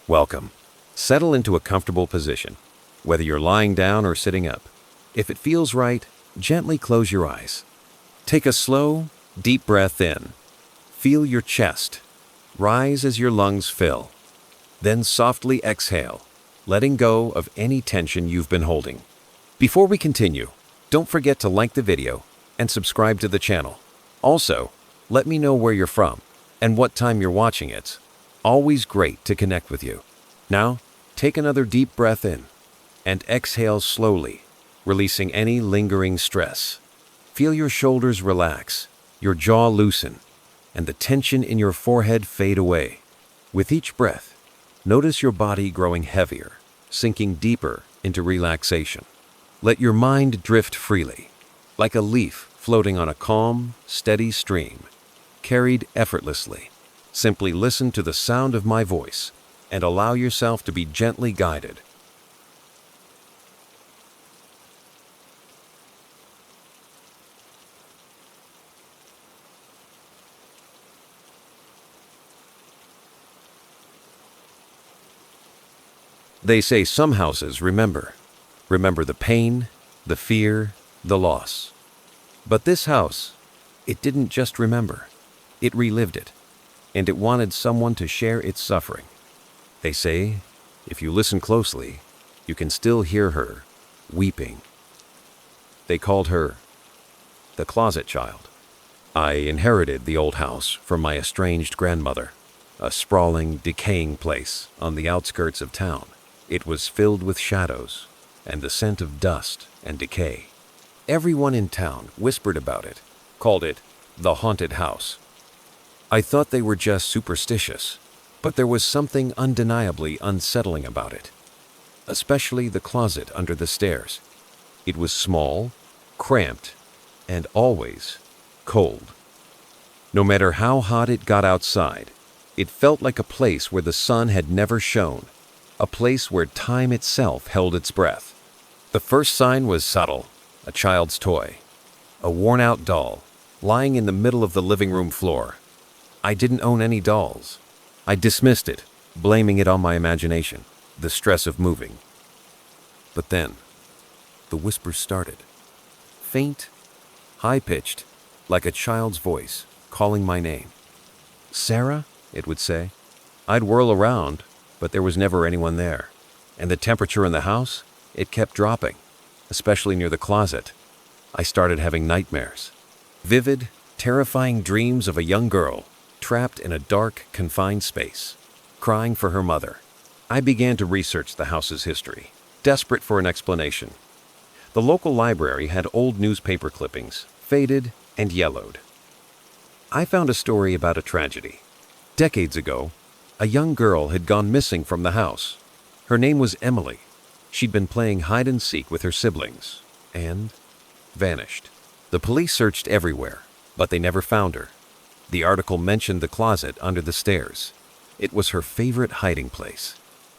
Welcome. Settle into a comfortable position, whether you're lying down or sitting up. If it feels right, gently close your eyes. Take a slow, deep breath in. Feel your chest rise as your lungs fill. Then softly exhale, letting go of any tension you've been holding. Before we continue, don't forget to like the video and subscribe to the channel. Also, let me know where you're from and what time you're watching it. Always great to connect with you. Now, take another deep breath in and exhale slowly, releasing any lingering stress. Feel your shoulders relax, your jaw loosen, and the tension in your forehead fade away. With each breath, notice your body growing heavier, sinking deeper into relaxation. Let your mind drift freely, like a leaf floating on a calm, steady stream, carried effortlessly. Simply listen to the sound of my voice and allow yourself to be gently guided. They say some houses remember the pain, the fear, the loss. But this house, it didn't just remember, it relived it, and it wanted someone to share its suffering. They say, if you listen closely, you can still hear her weeping. They called her the Closet Child. I inherited the old house from my estranged grandmother, a sprawling, decaying place on the outskirts of town. It was filled with shadows and the scent of dust and decay. Everyone in town whispered about it, called it the haunted house. I thought they were just superstitious, but there was something undeniably unsettling about it, especially the closet under the stairs. It was small, cramped, and always cold. No matter how hot it got outside, it felt like a place where the sun had never shone, a place where time itself held its breath. The first sign was subtle, a child's toy, a worn-out doll, lying in the middle of the living room floor. I didn't own any dolls. I dismissed it, blaming it on my imagination, the stress of moving. But then, the whispers started. Faint, high-pitched, like a child's voice, calling my name. "Sarah," it would say. I'd whirl around, but there was never anyone there. And the temperature in the house, it kept dropping, especially near the closet. I started having nightmares. Vivid, terrifying dreams of a young girl trapped in a dark, confined space, crying for her mother. I began to research the house's history, desperate for an explanation. The local library had old newspaper clippings, faded and yellowed. I found a story about a tragedy. Decades ago, a young girl had gone missing from the house. Her name was Emily. She'd been playing hide-and-seek with her siblings and vanished. The police searched everywhere, but they never found her. The article mentioned the closet under the stairs. It was her favorite hiding place.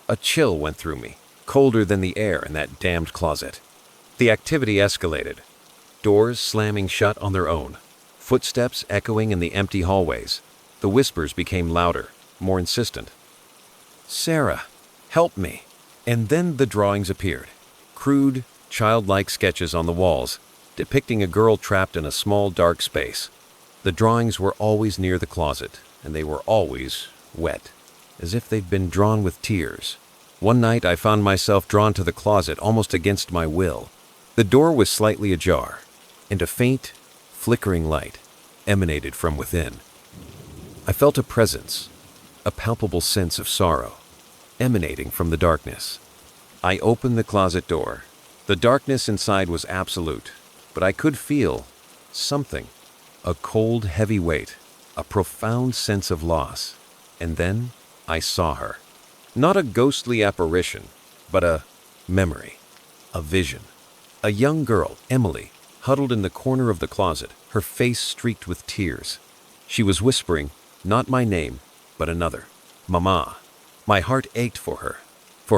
A chill went through me, colder than the air in that damned closet. The activity escalated. Doors slamming shut on their own, footsteps echoing in the empty hallways. The whispers became louder, more insistent. "Sarah, help me." And then the drawings appeared. Crude, childlike sketches on the walls, depicting a girl trapped in a small, dark space. The drawings were always near the closet, and they were always wet, as if they'd been drawn with tears. One night I found myself drawn to the closet almost against my will. The door was slightly ajar, and a faint, flickering light emanated from within. I felt a presence, a palpable sense of sorrow, emanating from the darkness. I opened the closet door. The darkness inside was absolute, but I could feel something, a cold, heavy weight, a profound sense of loss. And then I saw her. Not a ghostly apparition, but a memory, a vision. A young girl, Emily, huddled in the corner of the closet, her face streaked with tears. She was whispering, not my name, but another, Mama. My heart ached for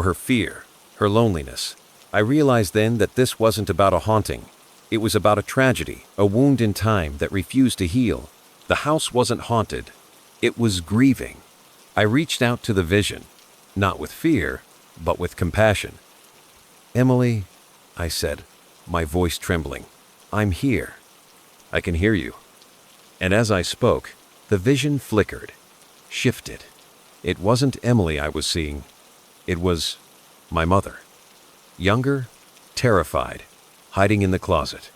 her fear, her loneliness. I realized then that this wasn't about a haunting. It was about a tragedy, a wound in time that refused to heal. The house wasn't haunted. It was grieving. I reached out to the vision, not with fear, but with compassion. "Emily," I said, my voice trembling, "I'm here. I can hear you." And as I spoke, the vision flickered, shifted. It wasn't Emily I was seeing. It was my mother. Younger, terrified, hiding in the closet.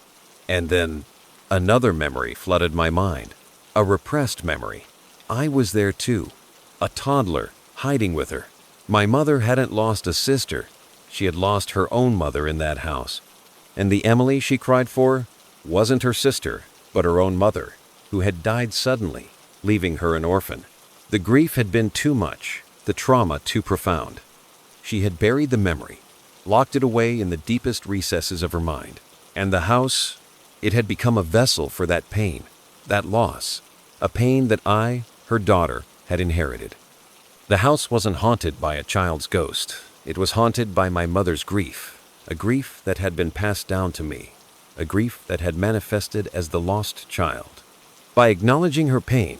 And then another memory flooded my mind, a repressed memory. I was there too, a toddler, hiding with her. My mother hadn't lost a sister. She had lost her own mother in that house. And the Emily she cried for wasn't her sister, but her own mother, who had died suddenly, leaving her an orphan. The grief had been too much, the trauma too profound. She had buried the memory, locked it away in the deepest recesses of her mind. And the house, it had become a vessel for that pain, that loss, a pain that I, her daughter, had inherited. The house wasn't haunted by a child's ghost. It was haunted by my mother's grief, a grief that had been passed down to me, a grief that had manifested as the lost child. By acknowledging her pain,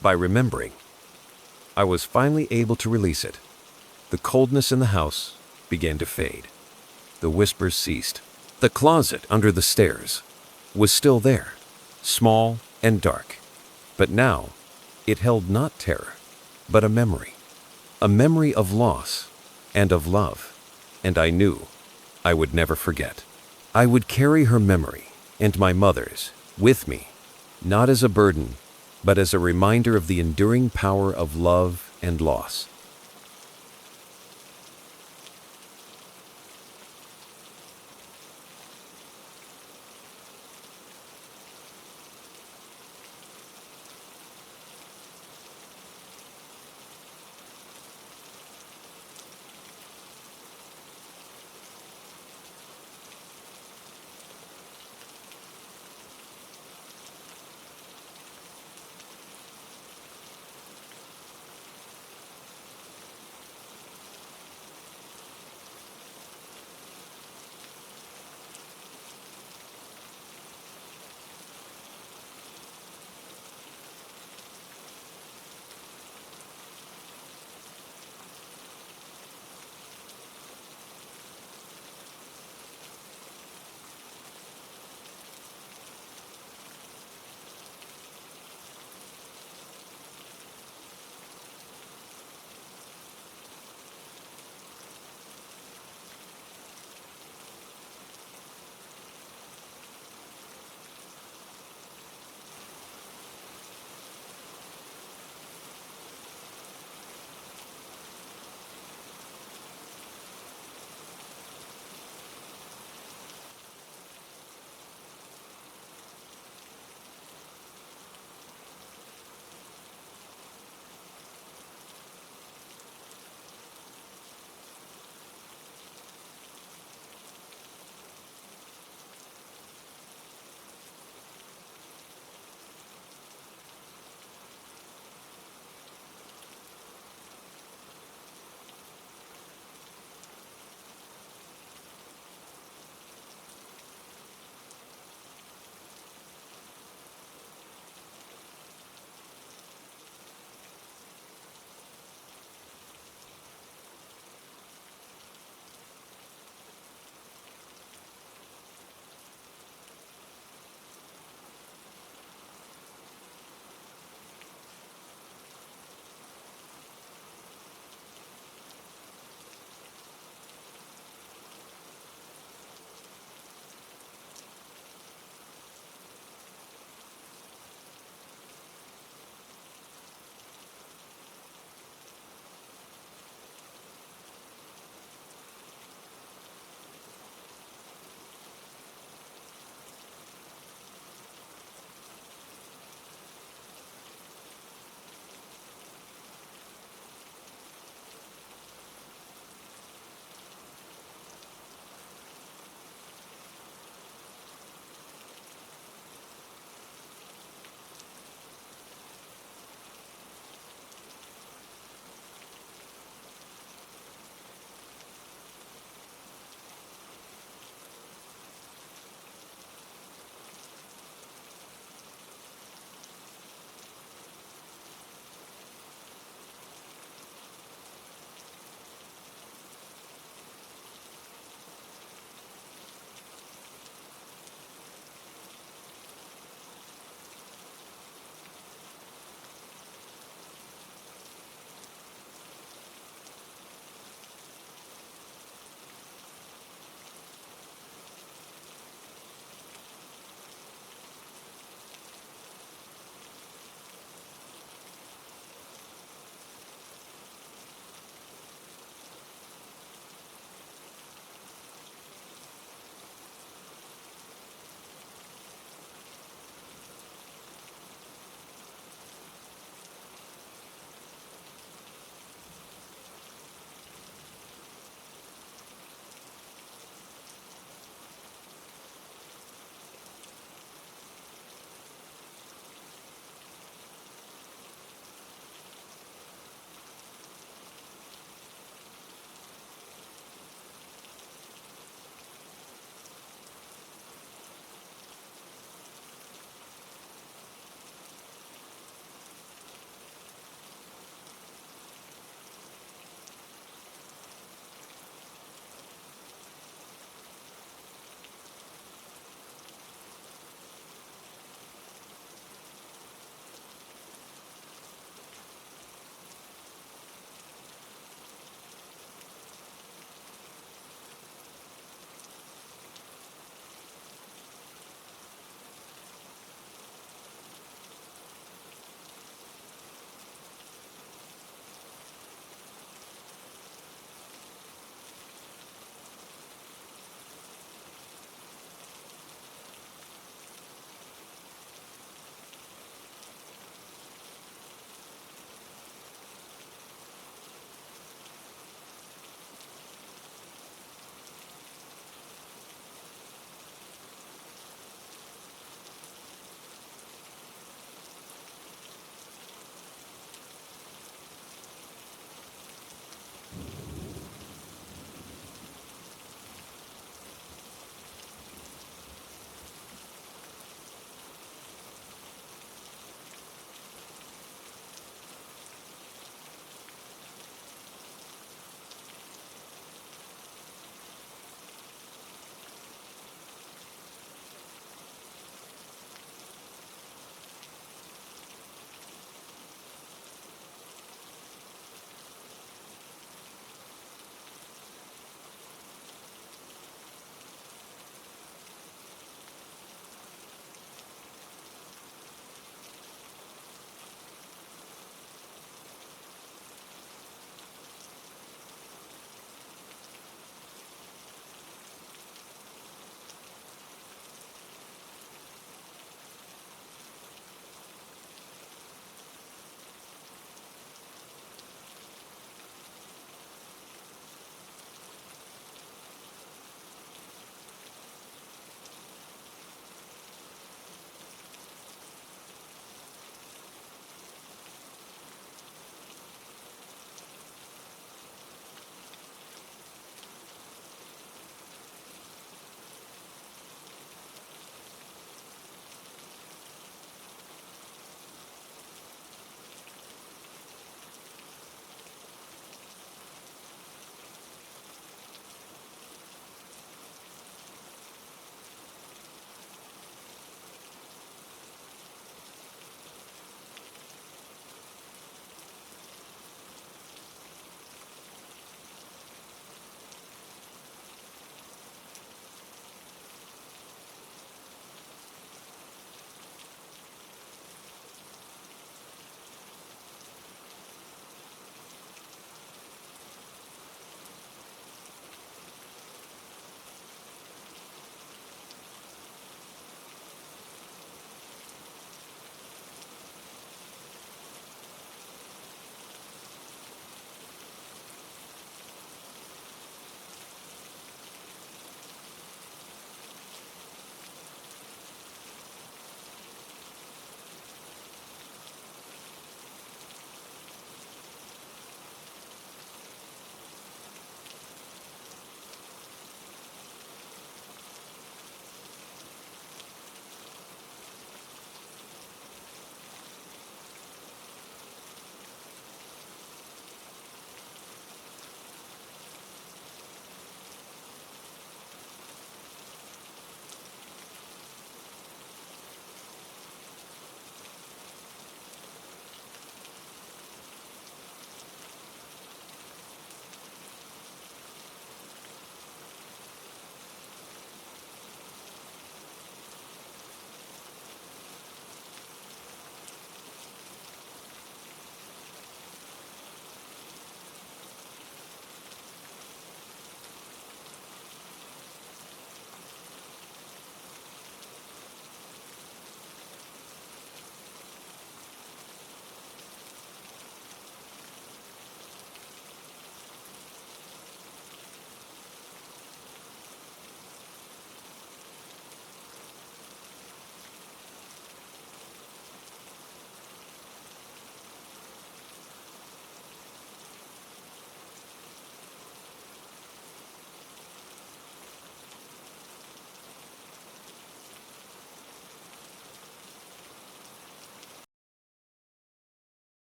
by remembering, I was finally able to release it. The coldness in the house began to fade. The whispers ceased. The closet under the stairs was still there, small and dark. But now, it held not terror, but a memory of loss and of love. And I knew I would never forget. I would carry her memory and my mother's with me, not as a burden, but as a reminder of the enduring power of love and loss.